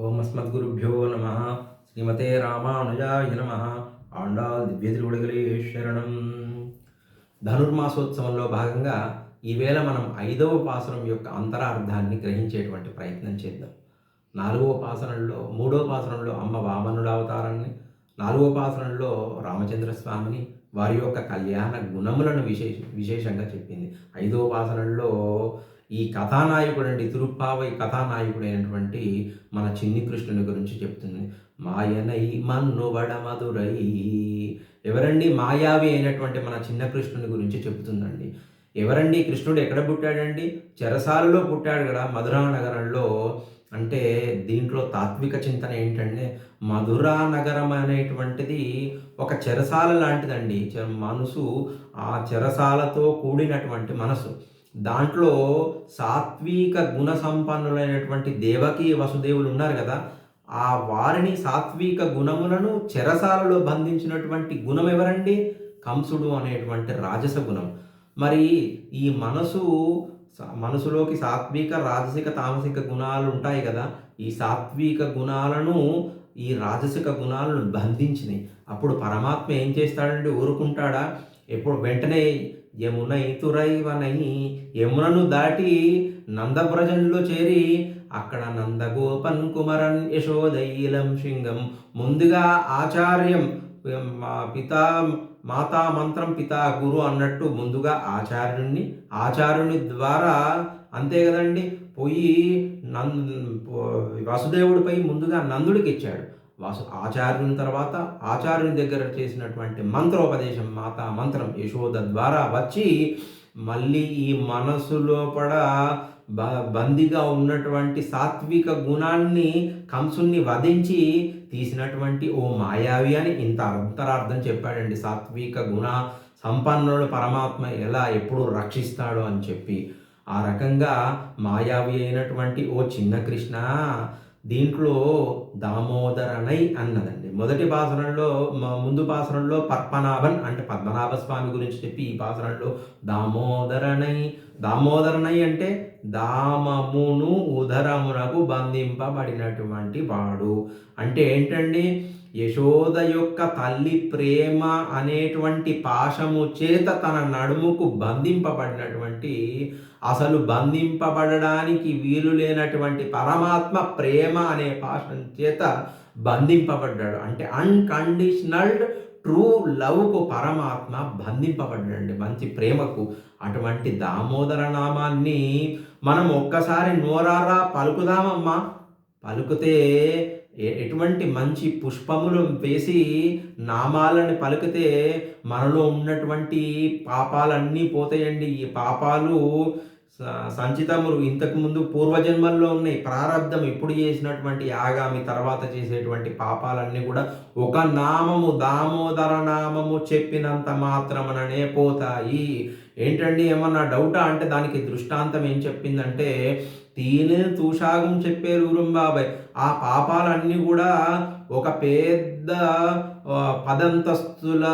ఓం అస్మద్గురుభ్యో నమ. శ్రీమతే రామానుజాయ నమ. ఆండాల్ దివ్యతిరువడిగలే శరణం. ధనుర్మాసోత్సవంలో భాగంగా ఈవేళ మనం 5వ పాసరం యొక్క అంతరార్థాన్ని గ్రహించేటువంటి ప్రయత్నం చేద్దాం. 4వ పాసరంలో 3వ పాసరంలో అమ్మ వామనుడ అవతారాన్ని, 4వ పాసరంలో రామచంద్రస్వామిని, వారి యొక్క కళ్యాణ గుణములను విశేషంగా చెప్పింది. 5వ పాసరంలో ఈ కథానాయకుడండి, తిరుప్పావై కథానాయకుడైనటువంటి మన చిన్ని కృష్ణుని గురించి చెప్తుంది. మాయనై మన్నువడ మధురై. ఎవరండి? మాయావి అయినటువంటి మన చిన్న కృష్ణుని గురించి చెబుతుందండి. ఎవరండి కృష్ణుడు? ఎక్కడ పుట్టాడండి? చెరసాలలో పుట్టాడు కదా, మధురా నగరంలో. అంటే దీంట్లో తాత్విక చింతన ఏంటంటే, మధురా నగరం అనేటువంటిది ఒక చెరసాల లాంటిదండి. మనసు, ఆ చెరసాలతో కూడినటువంటి మనసు. దాంట్లో సాత్విక గుణ సంపన్నులైనటువంటి దేవకి వసుదేవులు ఉన్నారు కదా, ఆ వారిని సాత్విక గుణములను చెరసాలలో బంధించినటువంటి గుణం ఎవరండి? కంసుడు అనేటువంటి రాజస గుణం. మరి ఈ మనసులోకి సాత్విక, రాజసిక, తామసిక గుణాలు ఉంటాయి కదా. ఈ సాత్విక గుణాలను, ఈ రాజసిక గుణాలను బంధించినాయి. అప్పుడు పరమాత్మ ఏం చేస్తాడండి? ఊరుకుంటాడా? ఎప్పుడు? వెంటనే యమునైతురైవనై, యమునను దాటి నందవ్రజంలో చేరి అక్కడ నందగోపన్ కుమరన్ యశోదైలం శృంగం. ముందుగా ఆచార్యం, పితా మాతా మంత్రం పితా గురు అన్నట్టు ముందుగా ఆచార్యుని ద్వారా, అంతే కదండి, పోయి వాసుదేవుడిపై ముందుగా నందుడికి ఇచ్చాడు. ఆచార్యుని తర్వాత ఆచార్యుని దగ్గర చేసినటువంటి మంత్రోపదేశం, మాతా మంత్రం యశోద ద్వారా వచ్చి మళ్ళీ ఈ మనసు లోపల బందీగా ఉన్నటువంటి సాత్విక గుణాన్ని, కంసుని వధించి తీసినటువంటి ఓ మాయావి అని ఇంత అంతరార్థం చెప్పాడండి. సాత్విక గుణ సంపన్నుడు పరమాత్మ ఎలా ఎప్పుడు రక్షిస్తాడు అని చెప్పి, ఆ రకంగా మాయావి అయినటువంటి ఓ చిన్న కృష్ణ దీంట్లో దామోదరనై అన్నదండి. మొదటి పాసరంలో, ముందు పాసరంలో పద్మనాభన్ అంటే పద్మనాభ స్వామి గురించి చెప్పి, ఈ పాసరంలో దామోదరనై అంటే దామమును ఉదరమునకు బంధింపబడినటువంటి వాడు అంటే ఏంటండి? యశోద యొక్క తల్లి ప్రేమ అనేటువంటి పాశము చేత తన నడుముకు బంధింపబడినటువంటి, అసలు బంధింపబడడానికి వీలు లేనటువంటి పరమాత్మ ప్రేమ అనే పాశం చేత బంధింపబడ్డాడు. అంటే అన్కండిషనల్ ట్రూ లవ్కు పరమాత్మ బంధింపబడ్డాడండి, మంచి ప్రేమకు. అటువంటి దామోదర నామాన్ని మనం ఒక్కసారి నోరారా పలుకుదామమ్మా. పలుకుతే ఎటువంటి మంచి పుష్పములు వేసి నామాలను పలికితే మనలో ఉన్నటువంటి పాపాలన్నీ పోతాయండి. ఈ పాపాలు సంచితములు, ఇంతకుముందు పూర్వజన్మల్లో ఉన్నాయి. ప్రారంధం ఇప్పుడు చేసినటువంటి ఆగామి తర్వాత చేసేటువంటి పాపాలన్నీ కూడా ఒక నామము, దామోదర నామము చెప్పినంత మాత్రమననే పోతాయి. ఏంటండి, ఏమన్నా డౌటా అంటే దానికి దృష్టాంతం ఏం చెప్పిందంటే, తీనే తూషాగం చెప్పారు ఊరుంబాబాయ్. ఆ పాపాలన్నీ కూడా ఒక పెద్ద పదంతస్తుల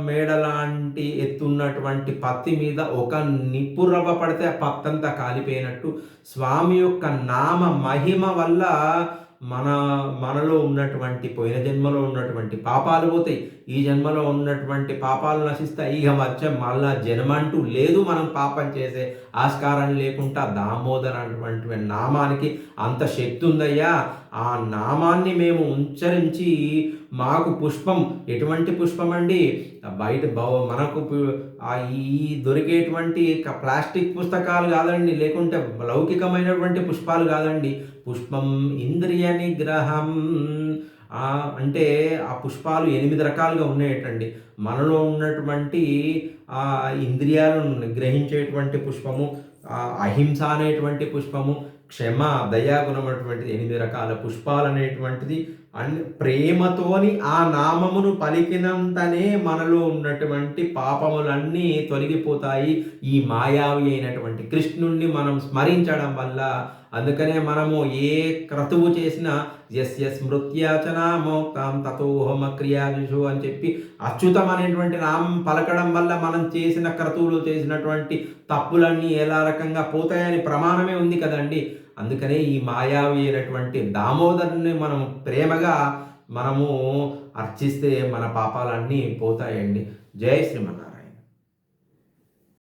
మేడ లాంటి ఎత్తున్నటువంటి పత్తి మీద ఒక నిప్పురవ్వ పడితే ఆ పత్తంతా కాలిపోయినట్టు, స్వామి యొక్క నామ మహిమ వల్ల మనలో ఉన్నటువంటి, పోయిన జన్మలో ఉన్నటువంటి పాపాలు పోతాయి. ఈ జన్మలో ఉన్నటువంటి పాపాలు నశిస్తాయి. ఇక వచ్చే మళ్ళా జన్మంటూ లేదు. మనం పాపం చేసే ఆస్కారం లేకుండా దామోదర్ అటువంటి నామానికి అంత శక్తి ఉందయ్యా. ఆ నామాన్ని మేము ఉచ్చరించి మాకు పుష్పం, ఎటువంటి పుష్పం అండి? బయట మనకు ఈ దొరికేటువంటి ప్లాస్టిక్ పుస్తకాలు కాదండి, లేకుంటే లౌకికమైనటువంటి పుష్పాలు కాదండి. పుష్పం ఇంద్రియ నిగ్రహం అంటే ఆ పుష్పాలు 8 రకాలుగా ఉన్నాయటండి. మనలో ఉన్నటువంటి ఇంద్రియాలను నిగ్రహించేటువంటి పుష్పము, అహింస అనేటువంటి పుష్పము, క్షమ, దయాగుణం అటువంటి 8 రకాల పుష్పాలు అనేటువంటిది. ప్రేమతోని ఆ నామమును పలికినంతనే మనలో ఉన్నటువంటి పాపములన్నీ తొలగిపోతాయి. ఈ మాయావి అయినటువంటి కృష్ణుణ్ణి మనం స్మరించడం వల్ల. అందుకనే మనము ఏ క్రతువు చేసినా యస్య స్మృత్యాచనామోక్తాం తతోహమ క్రియాదిషు అని చెప్పి అచ్యుతం అనేటువంటి నామం పలకడం వల్ల మనం చేసిన క్రతువులు, చేసినటువంటి తప్పులన్నీ ఎలా రకంగా పోతాయని ప్రమాణమే ఉంది కదండి. అందుకనే ఈ మాయావి అయినటువంటి దామోదరుని మనం ప్రేమగా మనము అర్చిస్తే మన పాపాలన్నీ పోతాయండి. జై శ్రీమన్నారాయణ.